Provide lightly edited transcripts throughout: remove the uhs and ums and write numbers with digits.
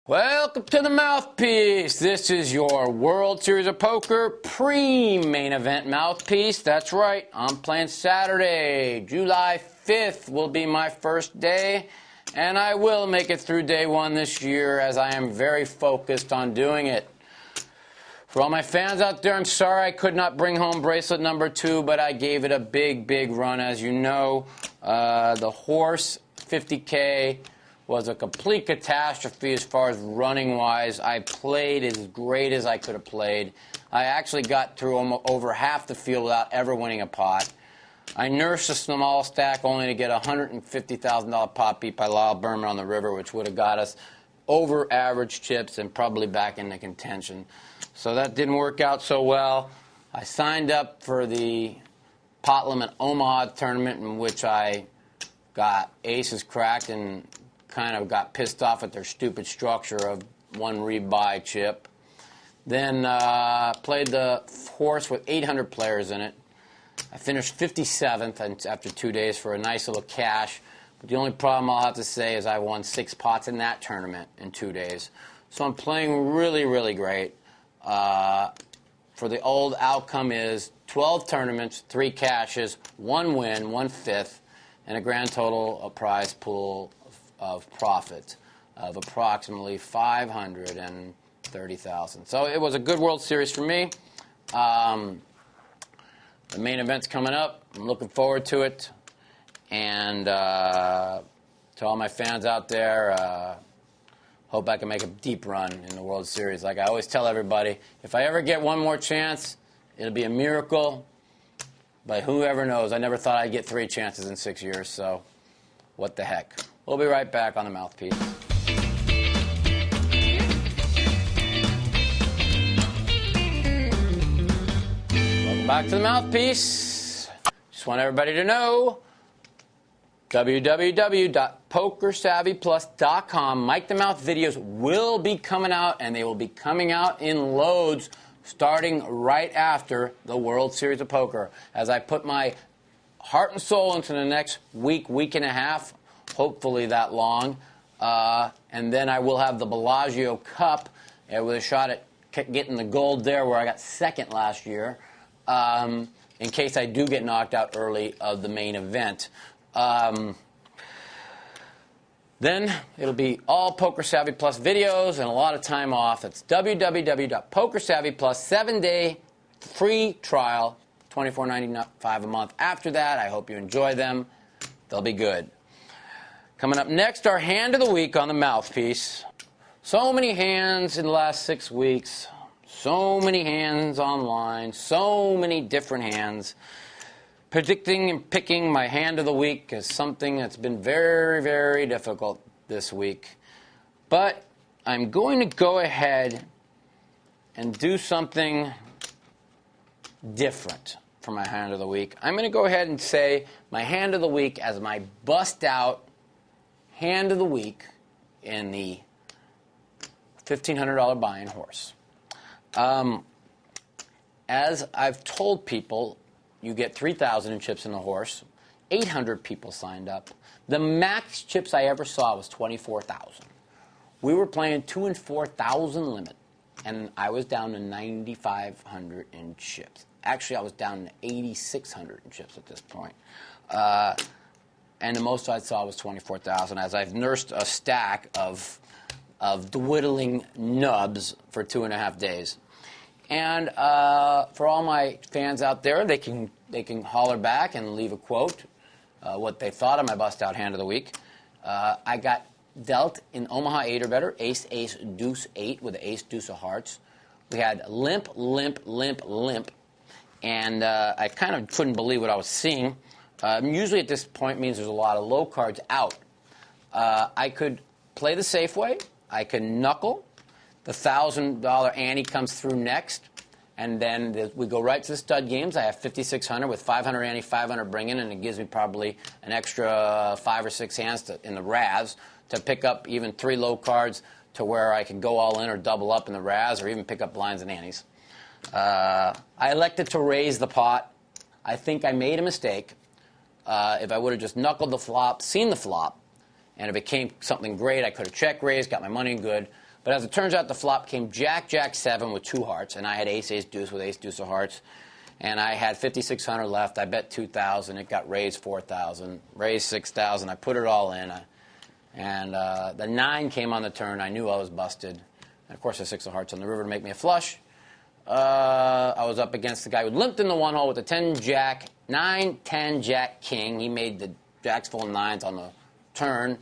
Welcome to the Mouthpiece. This is your World Series of Poker pre-main event Mouthpiece. That's right, I'm playing Saturday. July 5th will be my first day, and I will make it through day one this year as I am very focused on doing it. For all my fans out there, I'm sorry I could not bring home bracelet number 2, but I gave it a big run. As you know, the horse 50K was a complete catastrophe as far as running-wise. I played as great as I could have played. I actually got through over half the field without ever winning a pot. I nursed a small stack only to get a $150,000 pot beat by Lyle Berman on the river, which would have got us over average chips and probably back into contention. So that didn't work out so well. I signed up for the pot limit Omaha tournament, in which I got aces cracked and kind of got pissed off at their stupid structure of one rebuy chip. Then played the horse with 800 players in it. I finished 57th after 2 days for a nice little cash. But the only problem I'll have to say is I won 6 pots in that tournament in 2 days. So I'm playing really great. For the old outcome is 12 tournaments, 3 cashes, 1 win, 1 fifth, and a grand total of prize pool of profit of approximately $530,000. So it was a good World Series for me. The main event's coming up. I'm looking forward to it. And to all my fans out there, hope I can make a deep run in the World Series. Like I always tell everybody, if I ever get one more chance, it'll be a miracle. But whoever knows, I never thought I'd get 3 chances in 6 years, so what the heck. We'll be right back on the Mouthpiece. Welcome back to the Mouthpiece. Just want everybody to know, www.pokersavvyplus.com. Mike the Mouth videos will be coming out, and they will be coming out in loads starting right after the World Series of Poker. As I put my heart and soul into the next week and a half, hopefully that long, and then I will have the Bellagio Cup with a shot at getting the gold there, where I got second last year, in case I do get knocked out early of the main event. Then it'll be all Poker Savvy Plus videos and a lot of time off. It's www.pokersavvyplus, 7-day free trial, $24.95 a month. After that, I hope you enjoy them. They'll be good. Coming up next, our hand of the week on the Mouthpiece. So many hands in the last 6 weeks. So many hands online. So many different hands. Predicting and picking my hand of the week is something that's been very difficult this week. But I'm going to go ahead and do something different for my hand of the week. I'm going to go ahead and say my hand of the week as my bust-out hand of the week in the $1,500 buy-in horse. As I've told people, you get 3,000 in chips in the horse. 800 people signed up. The max chips I ever saw was 24,000. We were playing 2,000 and 4,000 limit, and I was down to 9,500 in chips. Actually, I was down to 8,600 in chips at this point. And the most I saw was 24,000, as I've nursed a stack of dwindling nubs for 2.5 days. And for all my fans out there, they can holler back and leave a quote, what they thought of my bust-out hand of the week. I got dealt in Omaha 8 or better, ace, deuce 8 with the ace, deuce of hearts. We had limp, and I kind of couldn't believe what I was seeing. Usually at this point means there's a lot of low cards out. I could play the safe way. I could knuckle. The $1,000 ante comes through next, and then we go right to the stud games. I have 5,600 with 500 ante, 500 bring in, and it gives me probably an extra 5 or 6 hands in the Raz to pick up even 3 low cards to where I can go all in or double up in the Raz or even pick up blinds and antes. I elected to raise the pot. I think I made a mistake. If I would have just knuckled the flop, seen the flop, and if it came something great, I could have check raised, got my money good. But as it turns out, the flop came Jack, Jack 7 with 2 hearts, and I had Ace, Ace, Deuce with Ace, Deuce of hearts. And I had 5,600 left. I bet 2,000. It got raised 4,000, raised 6,000. I put it all in. And the 9 came on the turn. I knew I was busted. And, of course, the 6 of hearts on the river to make me a flush. I was up against the guy who limped in the 1 hole with the 10 Jack, 9, 10 Jack King. He made the Jacks full of 9s on the turn.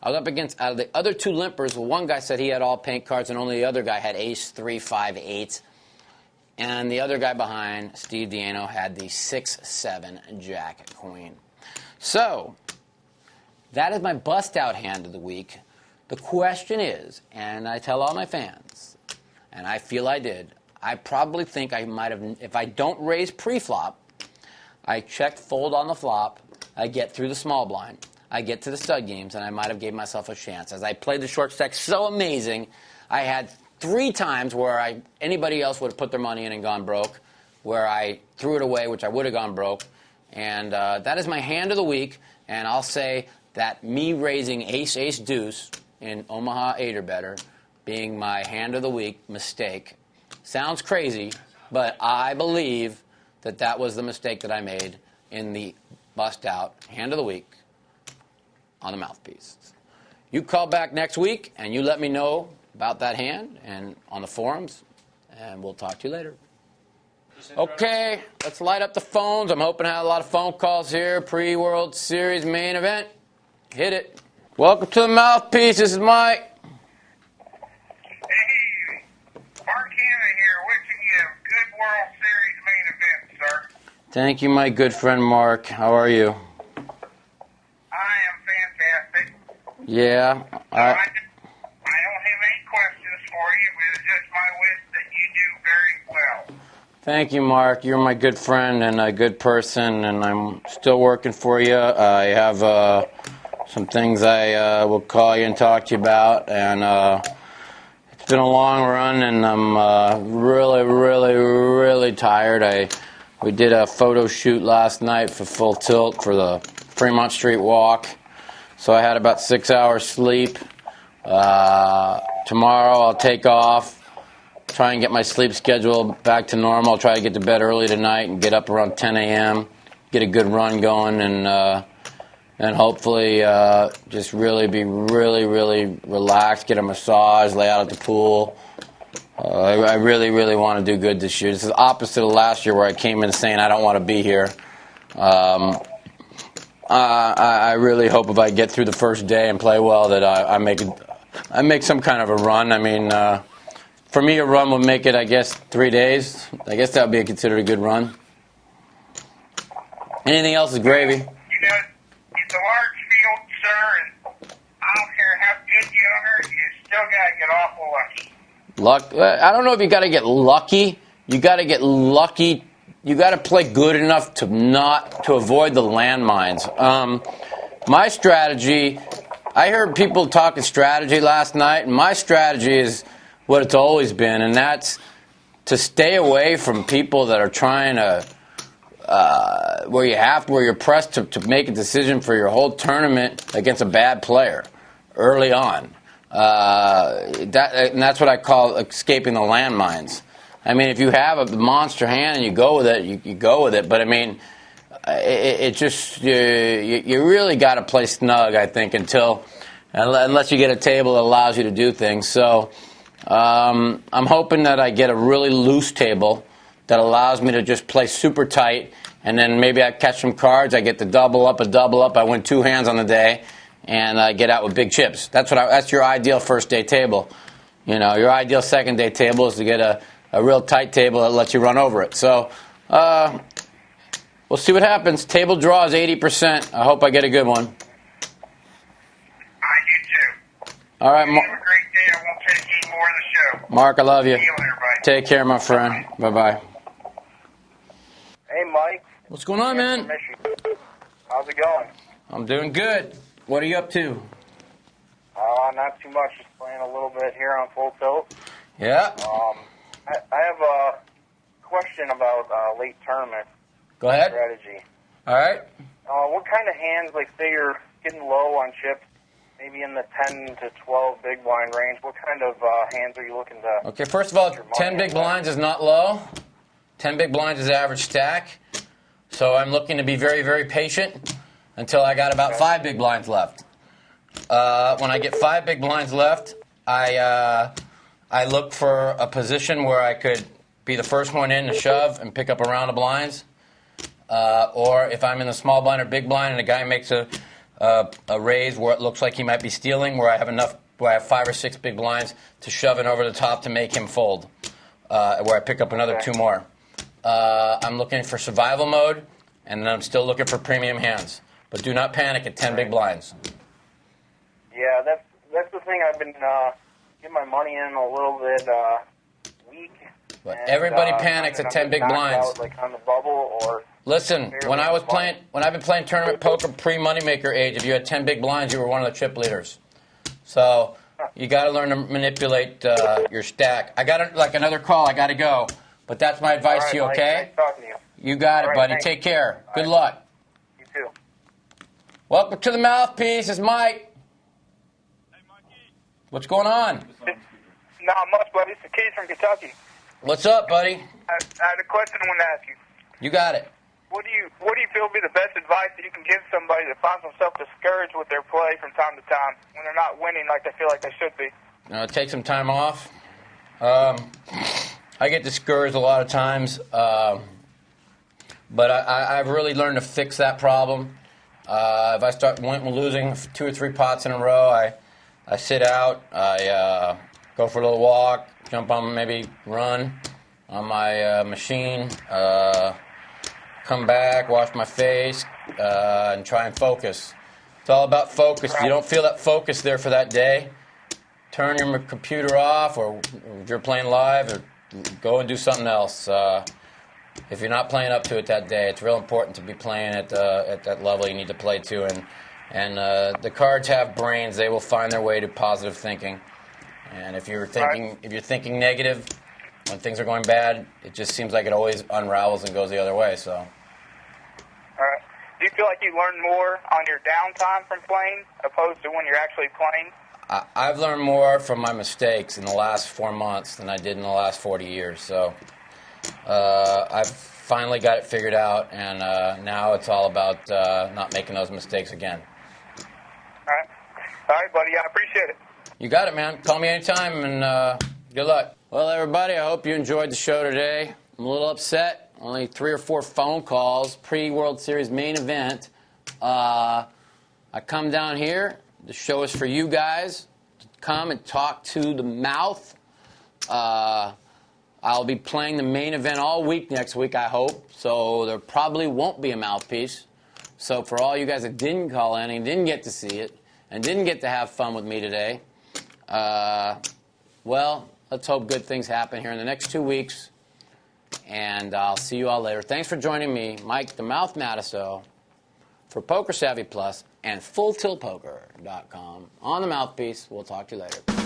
I was up against, out of the other 2 limpers, well, one guy said he had all paint cards, and only the other guy had Ace, 3, 5, 8. And the other guy behind, Steve Diano, had the 6, 7 Jack Queen. So, that is my bust-out hand of the week. The question is, and I tell all my fans, and I feel I did, I probably think I might have, if I don't raise pre-flop, I check fold on the flop, I get through the small blind, I get to the stud games, and I might have gave myself a chance. As I played the short stack so amazing, I had 3 times where anybody else would have put their money in and gone broke, where I threw it away, which I would have gone broke. And that is my hand of the week, and I'll say that me raising Ace, Ace, Deuce in Omaha 8 or better being my hand of the week mistake. Sounds crazy, but I believe that that was the mistake that I made in the bust-out hand of the week on the Mouthpiece. You call back next week, and you let me know about that hand and on the forums, and we'll talk to you later. Okay, let's light up the phones. I'm hoping to have a lot of phone calls here. Pre-World Series main event. Hit it. Welcome to the Mouthpiece. This is Mike. Hey, Mark Hanna here, wishing you a good World Series main event, sir. Thank you, my good friend Mark. How are you? I am fantastic. Yeah. I don't have any questions for you, but it's just my wish that you do very well. Thank you, Mark. You're my good friend and a good person, and I'm still working for you. I have some things I will call you and talk to you about, and it's been a long run, and I'm really tired. We did a photo shoot last night for Full Tilt for the Fremont Street Walk, so I had about 6 hours sleep. Tomorrow I'll take off, try and get my sleep schedule back to normal. I'll try to get to bed early tonight and get up around 10 a.m., get a good run going, and hopefully just really be really relaxed, get a massage, lay out at the pool. I really want to do good this year. This is opposite of last year where I came in saying I don't want to be here. I really hope if I get through the first day and play well that I make some kind of a run. I mean, for me, a run would make it, I guess, 3 days. I guess that would be considered a good run. Anything else is gravy. You know, it's a large field, sir, and I don't care how good you are, you still got to get awful lucky. I don't know if you got to get lucky. You got to get lucky. You got to play good enough to avoid the landmines. My strategy, I heard people talking strategy last night, and my strategy is what it's always been, and that's to stay away from people that are trying to, where you're pressed to make a decision for your whole tournament against a bad player early on. And that's what I call escaping the landmines. I mean, if you have a monster hand and you go with it, you go with it. But I mean, it just you really got to play snug, I think, unless you get a table that allows you to do things. So I'm hoping that I get a really loose table that allows me to just play super tight, and then maybe I catch some cards. I get the double up. I win 2 hands on the day, and I get out with big chips. That's your ideal first day table. You know, your ideal second day table is to get a real tight table that lets you run over it. So we'll see what happens. Table draw is 80%. I hope I get a good one. I do too. All right, Have a great day. I won't take any more of the show. Mark, I love you. See you later, buddy. Take care, my friend. Bye-bye. Hey, Mike. What's going on, man? How's it going? I'm doing good. What are you up to? Not too much. Just playing a little bit here on Full Tilt. Yeah. I have a question about late tournament Go ahead. strategy. All right. What kind of hands, like say you're getting low on chips, maybe in the 10 to 12 big blind range. What kind of hands are you looking to? Okay, first of all, put your money 10 big in? blinds is not low. 10 big blinds is average stack. So I'm looking to be very, very patient until I got about 5 big blinds left. When I get 5 big blinds left, I look for a position where I could be the first one in to shove and pick up a round of blinds. Or if I'm in the small blind or big blind and a guy makes a raise where it looks like he might be stealing, where I have 5 or 6 big blinds to shove it over the top to make him fold, where I pick up another 2 more. I'm looking for survival mode, and then I'm still looking for premium hands. But do not panic at 10 big blinds. Yeah, that's the thing. I've been getting my money in a little bit weak. But and, everybody panics I'm at 10 just big knocked blinds. Out, like on the bubble or. Listen, when I've been playing tournament poker pre-moneymaker age, if you had 10 big blinds, you were one of the chip leaders. So you got to learn to manipulate your stack. I got another call. I got to go. But that's my advice to you, Mike, okay? nice talking to you. You got it, All right, buddy. thanks. Take care. Good right. luck. You too. Welcome to the Mouthpiece. It's Mike. Hey, Mikey. What's going on? Not much, buddy. It's the kid from Kentucky. What's up, buddy? I had a question I wanted to ask you. You got it. What do you feel would be the best advice that you can give somebody that finds themselves discouraged with their play from time to time when they're not winning like they feel like they should be? Take some time off. I get discouraged a lot of times, but I've really learned to fix that problem. If I start losing 2 or 3 pots in a row, I sit out, I go for a little walk, jump on, maybe run on my machine, come back, wash my face, and try and focus. It's all about focus. If you don't feel that focus there for that day, turn your computer off, or if you're playing live, or go and do something else. If you're not playing up to it that day, it's real important to be playing at that level you need to play to. And the cards have brains; they will find their way to positive thinking. And if you're thinking negative when things are going bad, it just seems like it always unravels and goes the other way. So. All right. Do you feel like you learn more on your downtime from playing opposed to when you're actually playing? I've learned more from my mistakes in the last 4 months than I did in the last 40 years. So I've finally got it figured out, and now it's all about not making those mistakes again. All right. All right, buddy. I appreciate it. You got it, man. Call me anytime, and good luck. Well, everybody, I hope you enjoyed the show today. I'm a little upset. Only 3 or 4 phone calls pre-World Series main event. I come down here. The show is for you guys to come and talk to the mouth. I'll be playing the main event all week next week, I hope. So there probably won't be a mouthpiece. So for all you guys that didn't call in and didn't get to see it and didn't get to have fun with me today, well, let's hope good things happen here in the next 2 weeks. And I'll see you all later. Thanks for joining me, Mike The Mouth Matusow, for Poker Savvy Plus and FullTiltPoker.com on the Mouthpiece. We'll talk to you later.